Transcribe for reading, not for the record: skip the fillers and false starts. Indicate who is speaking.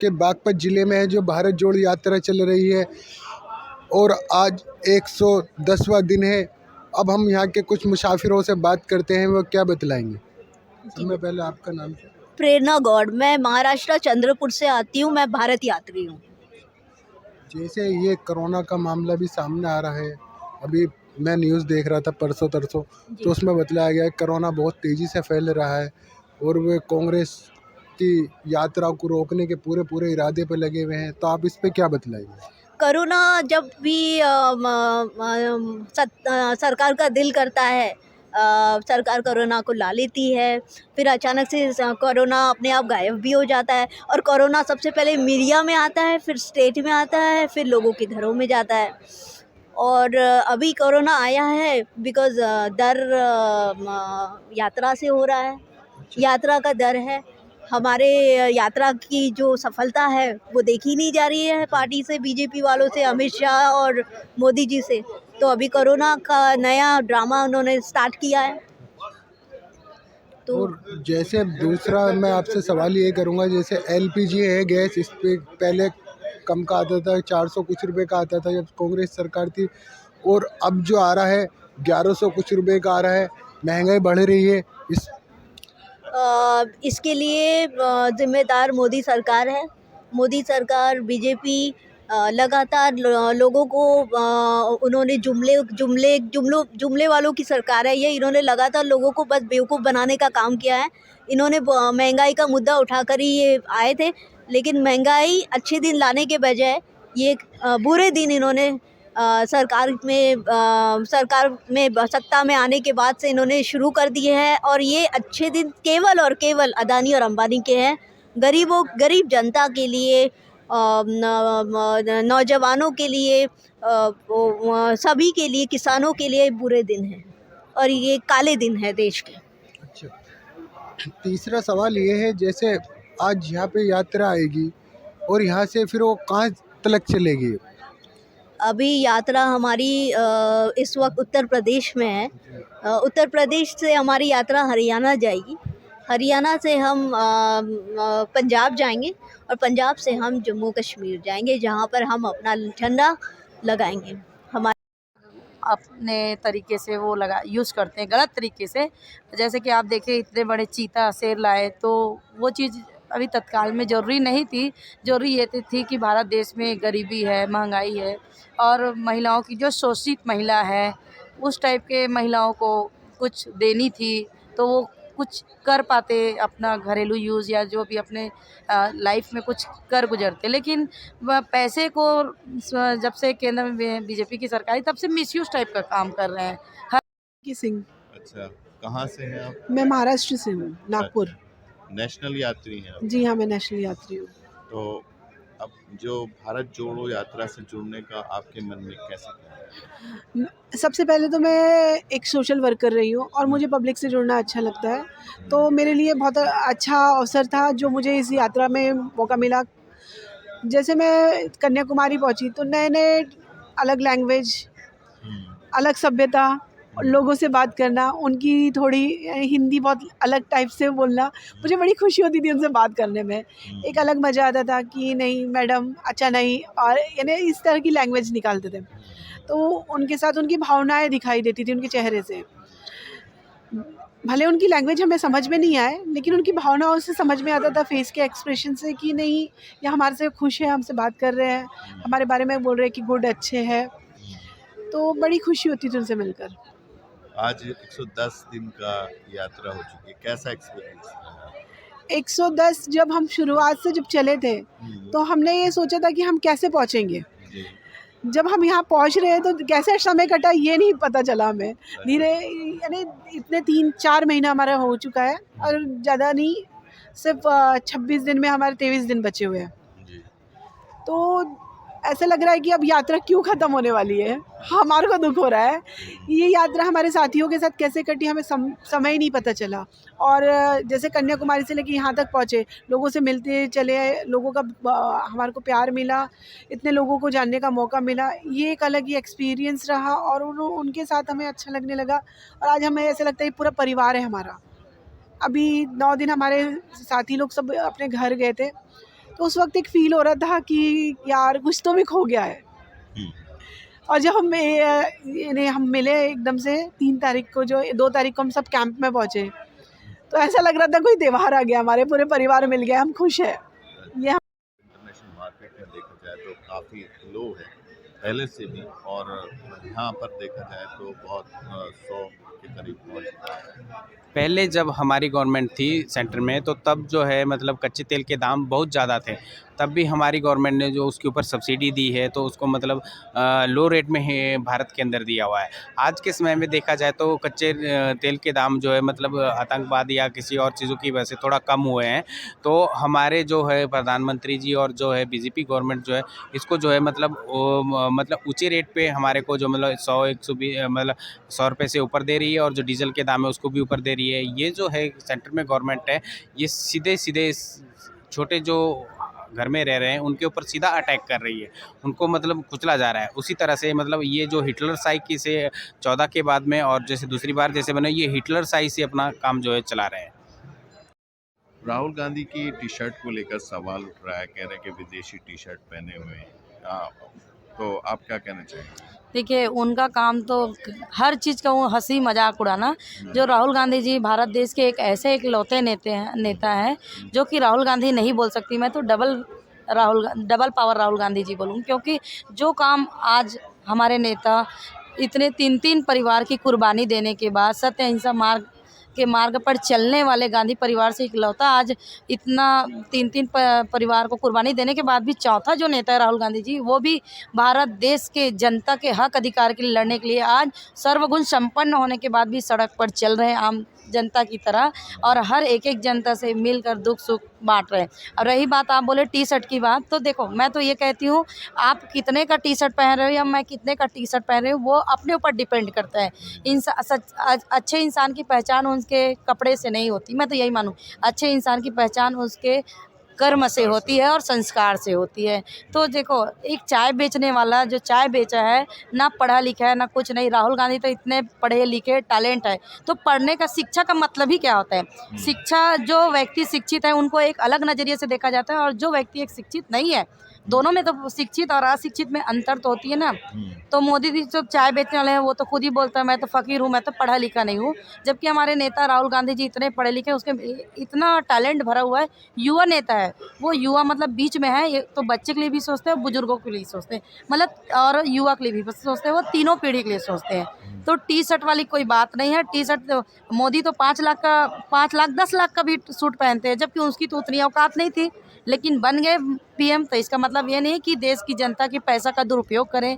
Speaker 1: के बागपत ज़िले में है जो भारत जोड़ो यात्रा चल रही है और आज 110वां दिन है। अब हम यहाँ के कुछ मुसाफिरों से बात करते हैं, वो क्या बतलाएंगे। मैं पहले आपका नाम।
Speaker 2: प्रेरणा गौड़, मैं महाराष्ट्र चंद्रपुर से आती हूँ। मैं भारत यात्री हूँ।
Speaker 1: जैसे ये कोरोना का मामला भी सामने आ रहा है, अभी मैं न्यूज़ देख रहा था परसों तरसों, तो उसमें बतलाया गया है कोरोना बहुत तेज़ी से फैल रहा है और वे कांग्रेस की यात्रा को रोकने के पूरे इरादे पर लगे हुए हैं, तो आप इस पे क्या बतलाएंगे।
Speaker 2: कोरोना जब भी सरकार का दिल करता है, सरकार कोरोना को ला लेती है, फिर अचानक से कोरोना अपने आप गायब भी हो जाता है। और कोरोना सबसे पहले मीडिया में आता है, फिर स्टेट में आता है, फिर लोगों के घरों में जाता है। और अभी कोरोना आया है बिकॉज़ डर यात्रा से हो रहा है। यात्रा का डर है। हमारे यात्रा की जो सफलता है वो देखी नहीं जा रही है पार्टी से, बीजेपी वालों से, अमित शाह और मोदी जी से। तो अभी कोरोना का नया ड्रामा उन्होंने स्टार्ट किया है। तो
Speaker 1: और जैसे दूसरा मैं आपसे सवाल ये करूँगा, जैसे एलपीजी है गैस, इस पे पहले कम का आता था, 400 कुछ रुपए का आता था जब कांग्रेस सरकार थी, और अब जो आ रहा है 1100 कुछ रुपए का आ रहा है। महंगाई बढ़ रही है,
Speaker 2: इसके लिए जिम्मेदार मोदी सरकार है। मोदी सरकार, बीजेपी लगातार लोगों को उन्होंने जुमले वालों की सरकार है ये। इन्होंने लगातार लोगों को बस बेवकूफ़ बनाने का काम किया है। इन्होंने महंगाई का मुद्दा उठाकर ही ये आए थे, लेकिन महंगाई अच्छे दिन लाने के बजाय ये बुरे दिन इन्होंने सरकार में सत्ता में आने के बाद से इन्होंने शुरू कर दिए हैं। और ये अच्छे दिन केवल और केवल अदानी और अंबानी के हैं। गरीब जनता के लिए, नौजवानों के लिए, सभी के लिए, किसानों के लिए बुरे दिन हैं और ये काले दिन है देश के।
Speaker 1: अच्छा, तीसरा सवाल ये है, जैसे आज यहाँ पे यात्रा आएगी और यहाँ से फिर वो कहाँ तक चलेगी।
Speaker 2: अभी यात्रा हमारी इस वक्त उत्तर प्रदेश में है। उत्तर प्रदेश से हमारी यात्रा हरियाणा जाएगी। हरियाणा से हम पंजाब जाएंगे और पंजाब से हम जम्मू कश्मीर जाएंगे, जहां पर हम अपना झंडा लगाएंगे।
Speaker 3: अपने तरीके से वो यूज़ करते हैं, गलत तरीके से। जैसे कि आप देखें, इतने बड़े चीता शेर लाए, तो वो चीज़ अभी तत्काल में ज़रूरी नहीं थी। ज़रूरी ये थी कि भारत देश में गरीबी है, महंगाई है और महिलाओं की जो शोषित महिला है, उस टाइप के महिलाओं को कुछ देनी थी, तो वो कुछ कर पाते अपना घरेलू यूज़ या जो भी अपने लाइफ में कुछ कर गुजरते। लेकिन वह पैसे को जब से केंद्र में बीजेपी की सरकार है, तब से मिसयूज टाइप का काम कर रहे हैं।
Speaker 4: की सिंह।
Speaker 5: अच्छा, कहाँ से हैं आप।
Speaker 4: मैं महाराष्ट्र से हूँ, नागपुर।
Speaker 5: नेशनल यात्री हैं आप।
Speaker 4: जी हाँ, मैं नेशनल यात्री हूँ।
Speaker 5: तो अब जो भारत जोड़ो यात्रा से जुड़ने का आपके मन में कैसे क्या है?
Speaker 4: सबसे पहले तो मैं एक सोशल वर्क कर रही हूँ और मुझे पब्लिक से जुड़ना अच्छा लगता है, तो मेरे लिए बहुत अच्छा अवसर था जो मुझे इस यात्रा में मौका मिला। जैसे मैं कन्याकुमारी पहुँची तो नए अलग लैंग्वेज, अलग सभ्यता, लोगों से बात करना, उनकी थोड़ी हिंदी बहुत अलग टाइप से बोलना, मुझे बड़ी खुशी होती थी उनसे बात करने में। एक अलग मज़ा आता था कि नहीं मैडम, अच्छा नहीं, और यानी इस तरह की लैंग्वेज निकालते थे, तो उनके साथ उनकी भावनाएं दिखाई देती थी उनके चेहरे से। भले उनकी लैंग्वेज हमें समझ में नहीं आए, लेकिन उनकी भावनाओं से समझ में आता था, फेस के एक्सप्रेशन से, कि नहीं ये हमारे से खुश है, हमसे बात कर रहे हैं, हमारे बारे में बोल रहे हैं कि गुड, अच्छे हैं। तो बड़ी खुशी होती थी उनसे मिलकर।
Speaker 5: आज 110 दिन का यात्रा हो चुकी है, कैसा एक्सपीरियंस रहा?
Speaker 4: 110 जब हम शुरुआत से जब चले थे तो हमने ये सोचा था कि हम कैसे पहुँचेंगे। जब हम यहाँ पहुँच रहे हैं तो कैसे समय कटा ये नहीं पता चला हमें। धीरे यानी इतने 3-4 महीना हमारा हो चुका है और ज़्यादा नहीं, सिर्फ 26 दिन में हमारे 23 दिन बचे हुए हैं। तो ऐसा लग रहा है कि अब यात्रा क्यों ख़त्म होने वाली है, हमारे को दुख हो रहा है। ये यात्रा हमारे साथियों के साथ कैसे कटी हमें समय ही नहीं पता चला। और जैसे कन्याकुमारी से लेके यहाँ तक पहुँचे, लोगों से मिलते चले, लोगों का हमारे को प्यार मिला, इतने लोगों को जानने का मौका मिला, ये एक अलग ही एक्सपीरियंस रहा और उनके साथ हमें अच्छा लगने लगा। और आज हमें ऐसा लगता है पूरा परिवार है हमारा। अभी 9 दिन हमारे साथी लोग सब अपने घर गए थे, तो उस वक्त एक फ़ील हो रहा था कि यार कुछ तो भी खो गया है।
Speaker 5: हम्म,
Speaker 4: और जब हम मिले एकदम से 3 तारीख को, जो 2 तारीख को हम सब कैंप में पहुँचे, तो ऐसा लग रहा था कोई त्योहार आ गया, हमारे पूरे परिवार मिल गया, हम खुश हैं। ये
Speaker 5: इंटरनेशनल मार्केट में देखा जाए तो काफ़ी लो है पहले से भी, और यहाँ पर देखा जाए तो बहुत 100 के करीब पहुँच चुका है।
Speaker 6: पहले जब हमारी गवर्नमेंट थी सेंटर में, तो तब जो है मतलब कच्चे तेल के दाम बहुत ज़्यादा थे। तब भी हमारी गवर्नमेंट ने जो उसके ऊपर सब्सिडी दी है, तो उसको मतलब लो रेट में ही भारत के अंदर दिया हुआ है। आज के समय में देखा जाए तो कच्चे तेल के दाम जो है मतलब आतंकवाद या किसी और चीज़ों की वजह से थोड़ा कम हुए हैं। तो हमारे जो है प्रधानमंत्री जी और जो है बीजेपी गवर्नमेंट जो है, इसको जो है मतलब मतलब ऊँचे रेट पे हमारे को जो मतलब 100-120 मतलब 100 रुपये से ऊपर दे रही है, और जो डीजल के दाम है उसको भी ऊपर दे रही है। ये जो है सेंटर में गवर्नमेंट है, ये सीधे छोटे जो घर में रह रहे हैं उनके ऊपर सीधा अटैक कर रही है, उनको मतलब कुचला जा रहा है। उसी तरह से मतलब ये जो हिटलर साई की से 14 के बाद में और जैसे दूसरी बार जैसे बने, ये हिटलर साई से अपना काम जो है चला रहे हैं।
Speaker 5: राहुल गांधी की टी शर्ट को लेकर सवाल उठ रहा है, कह रहे हैं कि विदेशी टी शर्ट पहने हुए हैं। तो आप क्या कहना चाहेंगे?
Speaker 3: देखिए, उनका काम तो हर चीज़ का वो हंसी मजाक उड़ाना। जो राहुल गांधी जी भारत देश के एक ऐसे इकलौते नेता हैं जो कि राहुल गांधी नहीं बोल सकती, मैं तो डबल पावर राहुल गांधी जी बोलूँ, क्योंकि जो काम आज हमारे नेता इतने 3-3 परिवार की कुर्बानी देने के बाद सत्य अहिंसा मार्ग पर चलने वाले गांधी परिवार से इकलौता आज इतना 3-3 परिवार को कुर्बानी देने के बाद भी चौथा जो नेता है राहुल गांधी जी, वो भी भारत देश के जनता के हक अधिकार के लिए लड़ने के लिए आज सर्वगुण संपन्न होने के बाद भी सड़क पर चल रहे हैं आम जनता की तरह, और हर एक जनता से मिलकर दुख सुख बांट रहे हैं। और रही बात आप बोले टी शर्ट की बात, तो देखो मैं तो ये कहती हूँ, आप कितने का टी शर्ट पहन रहे हो या मैं कितने का टी शर्ट पहन रही हूँ, वो अपने ऊपर डिपेंड करता है। अच्छे इंसान की पहचान उसके कपड़े से नहीं होती, मैं तो यही मानूँ। अच्छे इंसान की पहचान उसके कर्म से होती है और संस्कार से होती है। तो देखो, एक चाय बेचने वाला जो चाय बेचा है, ना पढ़ा लिखा है ना कुछ नहीं। राहुल गांधी तो इतने पढ़े लिखे टैलेंट है। तो पढ़ने का, शिक्षा का मतलब ही क्या होता है? शिक्षा, जो व्यक्ति शिक्षित है उनको एक अलग नज़रिए से देखा जाता है, और जो व्यक्ति एक शिक्षित नहीं है, दोनों में तो शिक्षित और अशिक्षित में अंतर तो होती है ना। तो मोदी जी जो चाय बेचने वाले हैं वो तो खुद ही बोलता है मैं तो फ़कीर हूँ, मैं तो पढ़ा लिखा नहीं हूँ, जबकि हमारे नेता राहुल गांधी जी इतने पढ़े लिखे, उसके इतना टैलेंट भरा हुआ है, युवा नेता है वो। युवा मतलब बीच में है, ये तो बच्चे के लिए भी सोचते हैं, बुजुर्गों के लिए सोचते हैं, मतलब और युवा के लिए भी सोचते हैं, वो तीनों पीढ़ी के लिए सोचते हैं। तो टी शर्ट वाली कोई बात नहीं है। टी शर्ट मोदी तो 5 लाख का, 5 लाख 10 लाख का भी सूट पहनते हैं, जबकि उसकी तो उतनी औकात नहीं थी, लेकिन बन गए पीएम। तो इसका मतलब ये नहीं कि देश की जनता के पैसा का दुरुपयोग करें।